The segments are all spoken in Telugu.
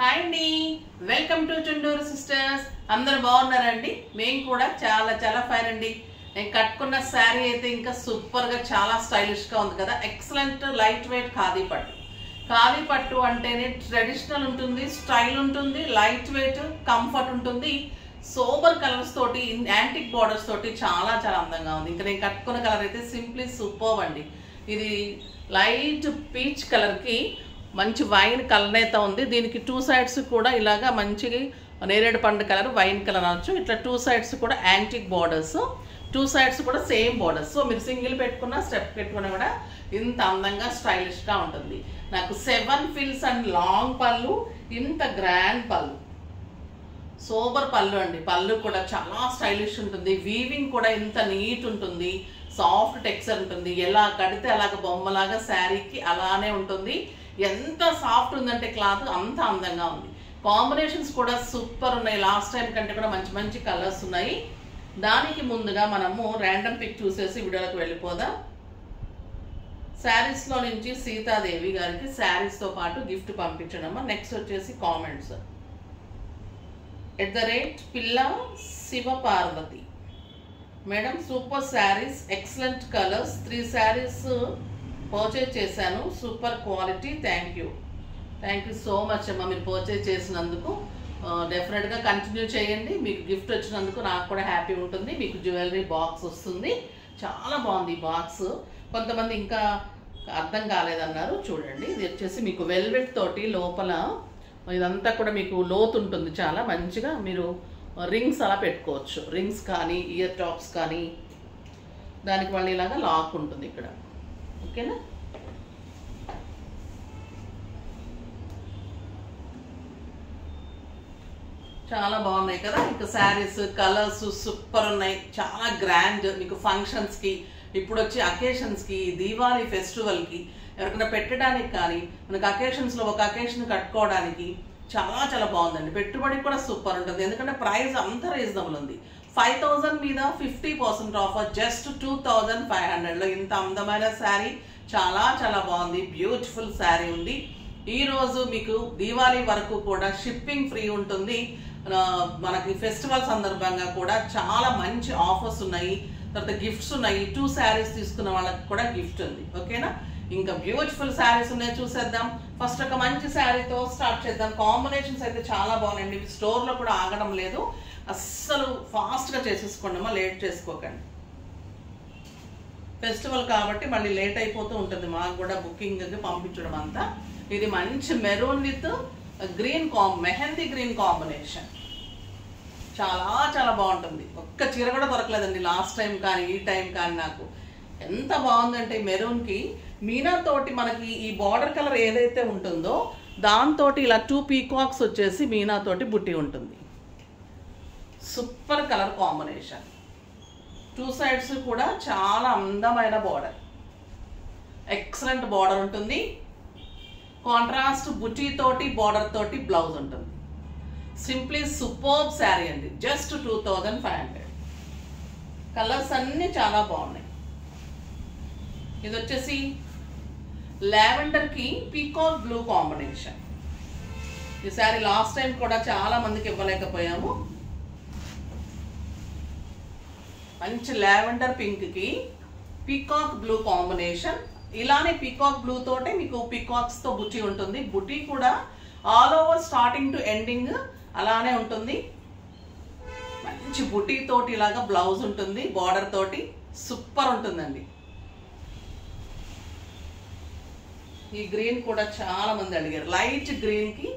హాయ్ అండి, వెల్కమ్ టు చుండూరు సిస్టర్స్. అందరు బాగున్నారండి? మేము కూడా చాలా చాలా ఫైన్ అండి. నేను కట్టుకున్న శారీ అయితే ఇంకా సూపర్గా చాలా స్టైలిష్గా ఉంది కదా. ఎక్సలెంట్ లైట్ వెయిట్ ఖాదీ పట్టు. ఖాదీ పట్టు అంటేనే ట్రెడిషనల్ ఉంటుంది, స్టైల్ ఉంటుంది, లైట్ వెయిట్, కంఫర్ట్ ఉంటుంది. సోబర్ కలర్స్ తోటి, యాంటిక్ బార్డర్స్ తోటి చాలా చాలా అందంగా ఉంది. ఇంకా నేను కట్టుకున్న కలర్ అయితే సింప్లీ సూపర్ అండి. ఇది లైట్ పీచ్ కలర్కి మంచి వైన్ కలర్ అయితే ఉంది. దీనికి టూ సైడ్స్ కూడా ఇలాగా మంచి నేరేడు పండు కలర్, వైన్ కలర్ అనొచ్చు. ఇట్లా టూ సైడ్స్ కూడా యాంటిక్ బార్డర్స్, టూ సైడ్స్ కూడా సేమ్ బార్డర్స్. సో మీరు సింగిల్ పెట్టుకున్నా, స్టెప్ పెట్టుకున్నా కూడా ఇంత అందంగా స్టైలిష్గా ఉంటుంది. నాకు 7 ఫిల్స్ అండ్ లాంగ్ పళ్ళు, ఇంత గ్రాండ్ పళ్ళు, సోబర్ పళ్ళు అండి. పళ్ళు కూడా చాలా స్టైలిష్ ఉంటుంది. వీవింగ్ కూడా ఇంత నీట్ ఉంటుంది, సాఫ్ట్ టెక్స్చర్ ఉంటుంది. ఎలా కడితే అలాగ బొమ్మలాగా శారీకి అలానే ఉంటుంది. ఎంత సాఫ్ట్ ఉందంటే క్లాత్ అంత అందంగా ఉంది. కాంబినేషన్స్ కూడా సూపర్ ఉన్నాయి. లాస్ట్ టైం కంటే కూడా మంచి మంచి కలర్స్ ఉన్నాయి. దానికి ముందుగా మనము ర్యాండమ్ పిక్ చూసేసి వీడియోలోకి వెళ్ళిపోదాం. శారీస్లో నుంచి సీతాదేవి గారికి శారీస్తో పాటు గిఫ్ట్ పంపించడమ్మా. నెక్స్ట్ వచ్చేసి comments @Pilla Shivaparvathi madam, super sarees, excellent colours, 3 sarees purchase చేశాను, super quality, thank you so much అమ్మా. మీరు పర్చేజ్ చేసినందుకు డెఫినెట్గా కంటిన్యూ చేయండి. మీకు గిఫ్ట్ వచ్చినందుకు నాకు కూడా హ్యాపీ ఉంటుంది. మీకు జ్యువెలరీ బాక్స్ వస్తుంది. చాలా బాగుంది ఈ బాక్స్. కొంతమంది ఇంకా అర్థం కాలేదన్నారు. చూడండి, ఇది వచ్చేసి మీకు వెల్వెట్ తోటి లోపల ఇదంతా కూడా మీకు లోతు ఉంటుంది. చాలా మంచిగా మీరు రింగ్స్ అలా పెట్టుకోవచ్చు. రింగ్స్ కానీ ఇయర్ టాప్స్ కానీ, దానికి మళ్ళీ ఇలాగా లాక్ ఉంటుంది ఇక్కడ. ఓకేనా? చాలా బాగున్నాయి కదా. ఇంకా శారీస్ కలర్స్ సూపర్ ఉన్నాయి. చాలా గ్రాండ్, మీకు ఫంక్షన్స్కి, ఇప్పుడు వచ్చే అకేషన్స్కి, దీవాళీ ఫెస్టివల్కి ఎవరికైనా పెట్టడానికి కానీ, మనకు అకేషన్స్లో ఒక అకేషన్ కట్టుకోవడానికి చాలా చాలా బాగుందండి. పెట్టుబడికి కూడా సూపర్ ఉంటుంది. ఎందుకంటే ప్రైస్ అంత రీజనబుల్ ఉంది. 5000 మీద 50% ఆఫర్, జస్ట్ 2500లో ఇంత అందమైన శారీ చాలా చాలా బాగుంది. బ్యూటిఫుల్ శారీ ఉంది. ఈరోజు మీకు దీవాళీ వరకు కూడా షిప్పింగ్ ఫ్రీ ఉంటుంది. మనకి ఫెస్టివల్ సందర్భంగా కూడా చాలా మంచి ఆఫర్స్ ఉన్నాయి. తర్వాత గిఫ్ట్స్ ఉన్నాయి. 2 శారీస్ తీసుకున్న వాళ్ళకి కూడా గిఫ్ట్ ఉంది. ఓకేనా? ఇంకా బ్యూటిఫుల్ శారీస్ ఉన్నాయి, చూసేద్దాం. ఫస్ట్ ఒక మంచి శారీతో స్టార్ట్ చేద్దాం. కాంబినేషన్స్ అయితే చాలా బాగున్నాయండి. స్టోర్లో కూడా ఆగడం లేదు. అస్సలు ఫాస్ట్గా చేసేసుకోండి అమ్మా, లేట్ చేసుకోకండి. ఫెస్టివల్ కాబట్టి మళ్ళీ లేట్ అయిపోతూ ఉంటుంది మాకు కూడా బుకింగ్ పంపించడం అంతా. ఇది మంచి maroon with green mehndi green combination. చాలా చాలా బాగుంటుంది. ఒక్క చీర కూడా దొరకలేదండి లాస్ట్ టైం కానీ ఈ టైం కానీ. నాకు ఎంత బాగుందంటే మెరూన్కి మీనా తోటి మనకి ఈ బార్డర్ కలర్ ఏదైతే ఉంటుందో దాంతో ఇలా 2 పీకాక్స్ వచ్చేసి మీనా తోటి బుట్టి ఉంటుంది. Super colour combination. 2 సైడ్స్ కూడా చాలా అందమైన బార్డర్, ఎక్సలెంట్ బార్డర్ ఉంటుంది. కాంట్రాస్ట్ బుటీ తోటి బార్డర్ తోటి బ్లౌజ్ ఉంటుంది. సింప్లీ సూపర్ శారీ అండి. జస్ట్ 2500. కలర్స్ అన్నీ చాలా బాగున్నాయి. ఇది వచ్చేసి లావెండర్కి పీకాక్ బ్లూ కాంబినేషన్. ఈ శారీ లాస్ట్ టైం కూడా చాలా మందికి ఇవ్వలేకపోయాము. మంచి లావెండర్ పింక్కి పీకాక్ బ్లూ కాంబినేషన్. ఇలానే పీకాక్ బ్లూ తోటే మీకు పీకాక్స్తో బుట్టి ఉంటుంది. బుట్టి కూడా all over starting to ending అలానే ఉంటుంది. మంచి బుట్టి తోటి ఇలాగా బ్లౌజ్ ఉంటుంది, బార్డర్ తోటి సూపర్ ఉంటుందండి. ఈ గ్రీన్ కూడా చాలా మంది అడిగారు. లైట్ గ్రీన్కి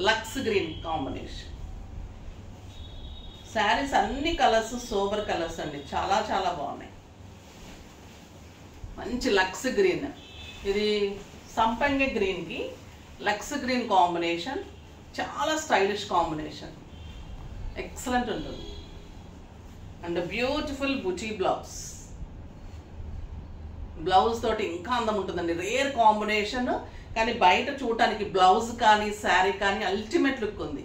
లక్స్ గ్రీన్ కాంబినేషన్. శారీస్ అన్ని కలర్స్ సోబర్ కలర్స్ అండి. చాలా చాలా బాగున్నాయి. మంచి లక్స్ గ్రీన్, ఇది సంపంగి గ్రీన్కి లక్స్ గ్రీన్ కాంబినేషన్. చాలా స్టైలిష్ కాంబినేషన్, ఎక్సలెంట్ ఉంటుంది. And beautiful buti blouse. Blouse తోటి ఇంకా అందం ఉంటుందండి. రేర్ కాంబినేషన్, కానీ బయట చూడటానికి బ్లౌజ్ కానీ శారీ కానీ అల్టిమేట్ లుక్ ఉంది.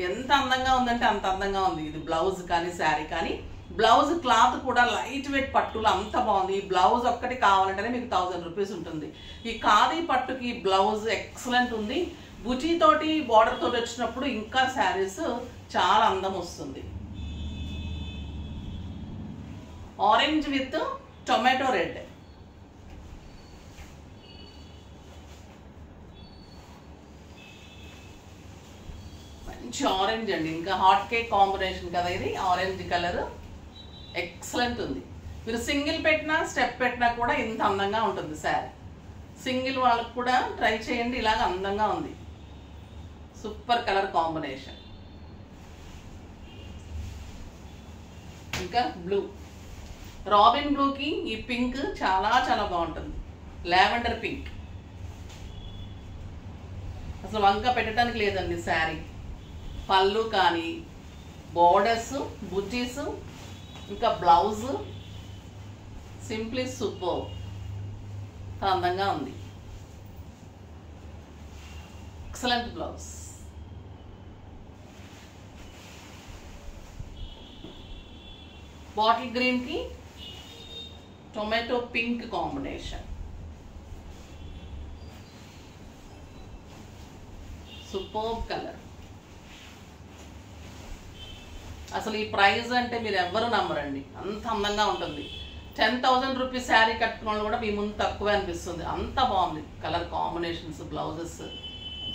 ఎంత అందంగా ఉందంటే అంత అందంగా ఉంది. ఇది బ్లౌజ్ కానీ శారీ కానీ. బ్లౌజ్ క్లాత్ కూడా లైట్ వెయిట్ పట్టులో అంత బాగుంది. ఈ బ్లౌజ్ ఒక్కటి కావాలంటేనే మీకు 1000 రూపీస్ ఉంటుంది. ఈ ఖాదీ పట్టుకి బ్లౌజ్ ఎక్సలెంట్ ఉంది. బుటీ తోటి బార్డర్ తోటి వచ్చినప్పుడు ఇంకా శారీస్ చాలా అందం వస్తుంది. Orange with tomato red. మంచి ఆరెంజ్ అండి, ఇంకా హాట్ కేక్ కాంబినేషన్ కదా ఇది. ఆరెంజ్ కలర్ ఎక్సలెంట్ ఉంది. మీరు సింగిల్ పెట్టినా స్టెప్ పెట్టినా కూడా ఇంత అందంగా ఉంటుంది శారీ. సింగిల్ వాళ్ళకు కూడా ట్రై చేయండి, ఇలాగ అందంగా ఉంది. Super colour combination. ఇంకా బ్లూ, రాబిన్ బ్లూకి ఈ పింక్ చాలా చాలా బాగుంటుంది. లావెండర్ పింక్ అసలు వంక పెట్టడానికి లేదండి శారీ. పళ్ళు కానీ, బోర్డర్స్, బుటీస్, ఇంకా బ్లౌజ్ సింప్లీ సూపర్, అందంగా ఉంది. Excellent blouse. బాటిల్ గ్రీన్ కి tomato pink combination. Super colour. అసలు ఈ ప్రైస్ అంటే మీరు ఎవ్వరు నమ్మరండి, అంత అందంగా ఉంటుంది. 10,000 రూపీస్ శారీ కట్టుకున్న వాళ్ళు కూడా మీ ముందు తక్కువే అనిపిస్తుంది, అంత బాగుంది. Colour combinations, blouses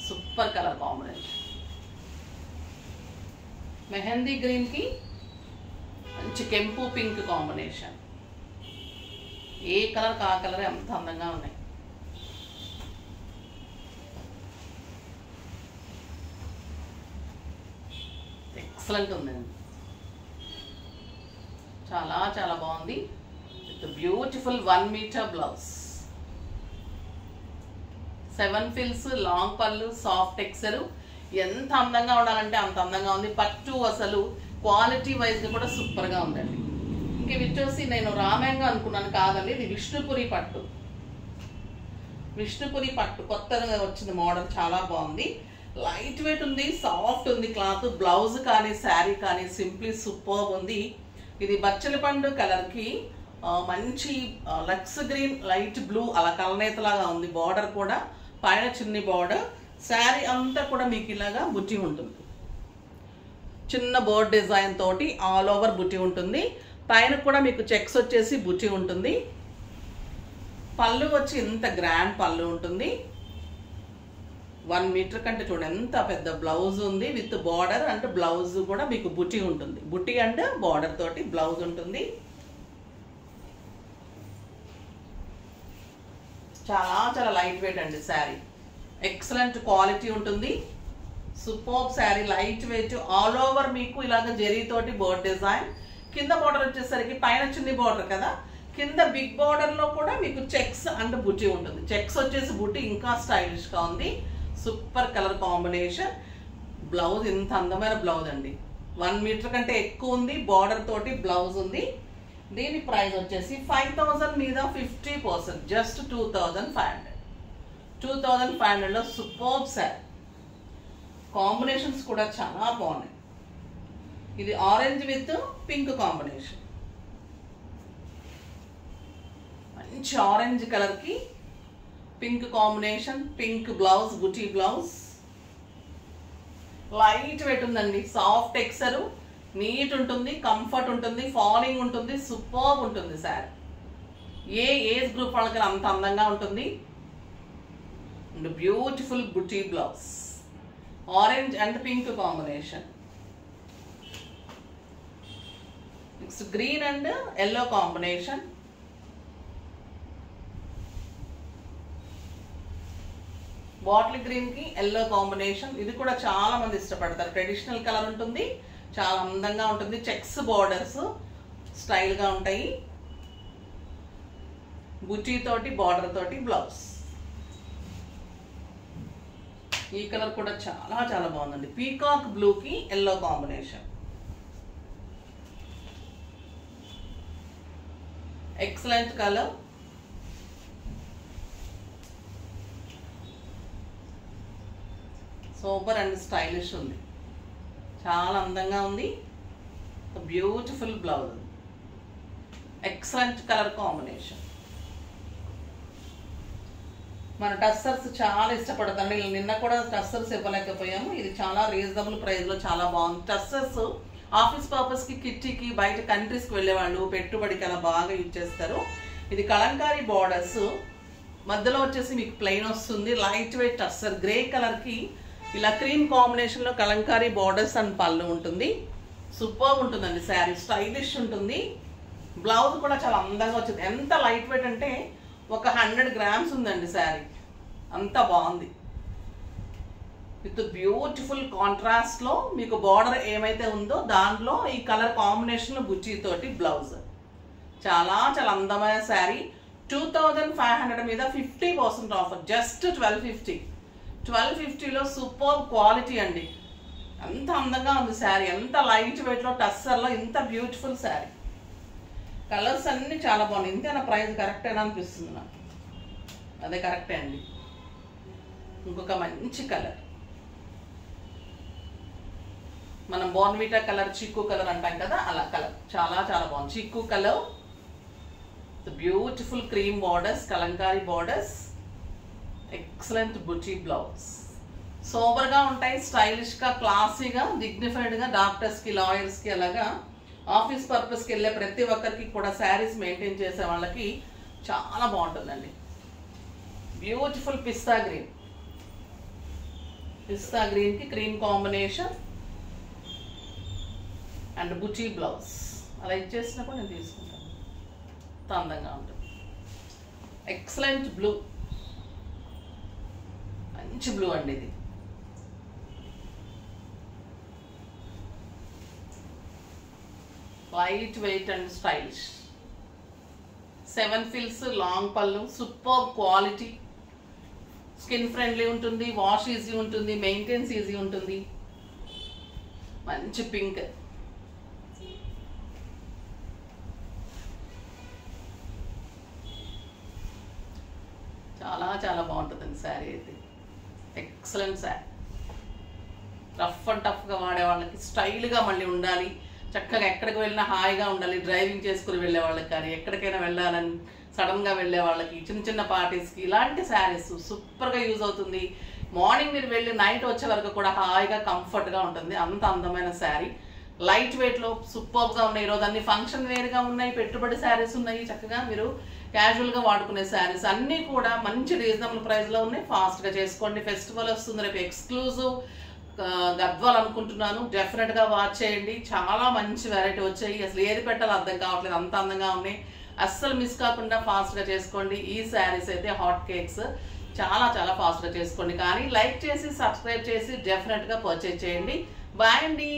super colour combination. Mehendi green కి మంచి కెంపు పింక్ కాంబినేషన్. ఏ కలర్ కా కలర్ అంత అందంగా ఉన్నాయి. ఎక్సలెంట్ ఉందండి, చాలా చాలా బాగుంది. విత్ బ్యూటిఫుల్ 1 మీటర్ బ్లౌజ్, 7 ఫిల్స్, లాంగ్ పళ్ళు, సాఫ్ట్ టెక్స్చర్. ఎంత అందంగా ఉండాలంటే అంత అందంగా ఉంది. పట్టు అసలు క్వాలిటీ వైజ్ కూడా సూపర్ గా ఉందండి. ఇంక వచ్చేసి నేను రామాయంగా అనుకున్నాను, కాదండి ఇది విష్ణుపురి పట్టు. విష్ణుపురి పట్టు కొత్తగా వచ్చింది మోడల్, చాలా బాగుంది. లైట్ వెయిట్ ఉంది, సాఫ్ట్ ఉంది క్లాత్. బ్లౌజ్ కానీ శారీ కానీ సింప్లీ సూపర్ ఉంది. ఇది బచ్చలి పండు కలర్ కి మంచి లక్స్ గ్రీన్, లైట్ బ్లూ అలా కలనేతలాగా ఉంది. బార్డర్ కూడా పైన చిన్ని బార్డర్. శారీ అంతా కూడా మీకు ఇలాగా బుట్టి ఉంటుంది. చిన్న బోర్డ్ డిజైన్ తోటి ఆల్ ఓవర్ బుట్టి ఉంటుంది. పైన కూడా మీకు చెక్స్ వచ్చేసి బుట్టి ఉంటుంది. పళ్ళు వచ్చి ఇంత గ్రాండ్ పళ్ళు ఉంటుంది. 1 మీటర్ కంటే చూడండి ఎంత పెద్ద బ్లౌజ్ ఉంది విత్ బార్డర్. అంటే బ్లౌజ్ కూడా మీకు బుట్టి ఉంటుంది. బుట్టి అండ్ బార్డర్ తోటి బ్లౌజ్ ఉంటుంది. చాలా చాలా లైట్ వెయిట్ అండి శారీ. ఎక్సలెంట్ క్వాలిటీ ఉంటుంది. Super sari, light weight. All over మీకు ఇలాగ జరీ తోటి బోర్డ్ డిజైన్. కింద బార్డర్ వచ్చేసరికి పైన చిన్ని బార్డర్ కదా, కింద బిగ్ బార్డర్ లో కూడా మీకు చెక్స్ అండ్ బుట్టి ఉంటుంది. చెక్స్ వచ్చేసి బుట్టి ఇంకా స్టైలిష్ గా ఉంది. Super colour combination. బ్లౌజ్ ఇంత అందమైన బ్లౌజ్ అండి. 1 మీటర్ కంటే ఎక్కువ ఉంది. బార్డర్ తోటి బ్లౌజ్ ఉంది. దీని ప్రైస్ వచ్చేసి 5,000 మీద 50%, జస్ట్ 2,500. 2,500 లో సూపర్ శారీ. కాంబినేషన్స్ కూడా చాలా బాగున్నాయి. ఇది ఆరెంజ్ విత్ పింక్ కాంబినేషన్. మంచి ఆరెంజ్ కలర్ కి పింక్ కాంబినేషన్. పింక్ బ్లౌజ్, బుటీ బ్లౌజ్. లైట్ వెయిట్ ఉందండి, సాఫ్ట్ టెక్స్చర్, నీట్ ఉంటుంది, కంఫర్ట్ ఉంటుంది, ఫాలింగ్ ఉంటుంది, సూపర్ ఉంటుంది శారీ. ఏ ఏజ్ గ్రూప్ వాళ్ళకి అంత అందంగా ఉంటుంది. Beautiful buti blouse, orange and pink combination. Next green and yellow combination. Bottle green కి ఎల్లో కాంబినేషన్. ఇది కూడా చాలా మంది ఇష్టపడతారు. ట్రెడిషనల్ కలర్ ఉంటుంది, చాలా అందంగా ఉంటుంది. చెక్స్ బార్డర్స్ స్టైల్ గా ఉంటాయి. బుటీ తోటి బార్డర్ తోటి బ్లౌజ్. ఈ కలర్ కూడా చాలా చాలా బాగుందండి. పీకాక్ బ్లూ కి yellow combination. Excellent colour. Super and stylish ఉంది, చాలా అందంగా ఉంది. Beautiful blouse, excellent colour combination. మన టస్సర్స్ చాలా ఇష్టపడతాను. నిన్న కూడా టస్సర్స్ ఇవ్వలేకపోయాము. ఇది చాలా రీజనబుల్ ప్రైస్లో చాలా బాగుంది. టస్సర్స్ ఆఫీస్ పర్పస్కి, కిట్టీకి, బయట కంట్రీస్కి వెళ్ళేవాళ్ళు పెట్టుబడికి అలా బాగా యూజ్ చేస్తారు. ఇది కలంకారీ బార్డర్స్, మధ్యలో వచ్చేసి మీకు ప్లెయిన్ వస్తుంది. లైట్ వెయిట్ టస్సర్, గ్రే కలర్కి ఇలా క్రీమ్ కాంబినేషన్లో కలంకారీ బార్డర్స్ అండ్ పళ్ళు ఉంటుంది. సూపర్ ఉంటుందండి శారీ, స్టైలిష్ ఉంటుంది. బ్లౌజ్ కూడా చాలా అందంగా వచ్చింది. ఎంత లైట్ వెయిట్ అంటే ఒక 100 grams ఉందండి శారీ, అంత బాగుంది. విత్ బ్యూటిఫుల్ కాంట్రాస్ట్లో మీకు బార్డర్ ఏమైతే ఉందో దాంట్లో ఈ కలర్ కాంబినేషన్లో బుచ్చితోటి బ్లౌజ్. చాలా చాలా అందమైన శారీ. 2500 మీద 50% ఆఫర్, జస్ట్ 1250. 1250లో సూపర్ క్వాలిటీ అండి. ఎంత అందంగా ఉంది శారీ, ఎంత లైట్ వెయిట్లో టస్సర్లో ఇంత బ్యూటిఫుల్ శారీ. కలర్స్ అన్నీ చాలా బాగున్నాయి. ఇంతేనా ప్రైస్ కరెక్టేనా అనిపిస్తుంది నాకు. అదే కరెక్టే అండి. ఇంకొక మంచి కలర్, మనం బోర్న్విటా కలర్, చిక్కు కలర్ అంటాం కదా, అలా కలర్ చాలా చాలా బాగుంది. చిక్కు colour, beautiful cream borders, Kalamkari borders, excellent బుటీ బ్లౌజ్. సోబర్గా ఉంటాయి, స్టైలిష్గా, క్లాసీగా, డిగ్నిఫైడ్గా డాక్టర్స్కి, లాయర్స్కి, అలాగా ఆఫీస్ పర్పస్కి వెళ్ళే ప్రతి ఒక్కరికి కూడా శారీస్ మెయింటైన్ చేసే వాళ్ళకి చాలా బాగుంటుందండి. బ్యూటిఫుల్ పిస్తా గ్రీన్, పిస్తా గ్రీన్కి cream combination and buti blouse. అలా ఇచ్చేసినప్పుడు నేను తీసుకుంటాను. అందంగా ఉంటుంది. ఎక్సలెంట్ బ్లూ, మంచి బ్లూ అండి ఇది. Light weight and stylish. 7 fills, long పళ్ళు, సూపర్ క్వాలిటీ, స్కిన్ ఫ్రెండ్లీ ఉంటుంది, వాష్ ఈజీ ఉంటుంది, మెయింటెన్స్ ఈజీ ఉంటుంది. మంచి పింక్, చాలా చాలా బాగుంటుందండి శారీ అయితే. ఎక్సలెంట్ శారీ. రఫ్ అండ్ టఫ్గా వాడే వాళ్ళకి, స్టైల్గా మళ్ళీ ఉండాలి, చక్కగా ఎక్కడికి వెళ్ళినా హాయిగా ఉండాలి, డ్రైవింగ్ చేసుకుని వెళ్ళే వాళ్ళకి, కానీ ఎక్కడికైనా వెళ్ళాలని సడన్గా వెళ్ళే వాళ్ళకి, చిన్న చిన్న పార్టీస్కి ఇలాంటి శారీస్ సూపర్గా యూజ్ అవుతుంది. మార్నింగ్ మీరు వెళ్ళి నైట్ వచ్చే వరకు కూడా హాయిగా కంఫర్ట్గా ఉంటుంది. అంత అందమైన శారీ, లైట్ వెయిట్లో సూపర్గా ఉన్నాయి. ఈరోజు అన్ని ఫంక్షన్ వేర్గా ఉన్నాయి, పెట్టుబడి శారీస్ ఉన్నాయి, చక్కగా మీరు క్యాజువల్గా వాడుకునే శారీస్ అన్నీ కూడా మంచి రీజనబుల్ ప్రైస్లో ఉన్నాయి. ఫాస్ట్గా చేసుకోండి. ఫెస్టివల్ వస్తుంది రేపు, ఎక్స్క్లూజివ్ గద్వాల్ అనుకుంటున్నాను. డెఫినెట్గా వాచ్ చేయండి. చాలా మంచి వెరైటీ వచ్చాయి. అసలు ఏది పెట్టాలో అర్థం కావట్లేదు, అంత అందంగా ఉన్నాయి. అస్సలు మిస్ కాకుండా ఫాస్ట్గా చేసుకోండి. ఈ శారీస్ అయితే హాట్ కేక్స్, చాలా చాలా ఫాస్ట్గా చేసుకోండి. కానీ లైక్ చేసి, సబ్స్క్రైబ్ చేసి డెఫినెట్గా పర్చేజ్ చేయండి. బాయ్ అండి.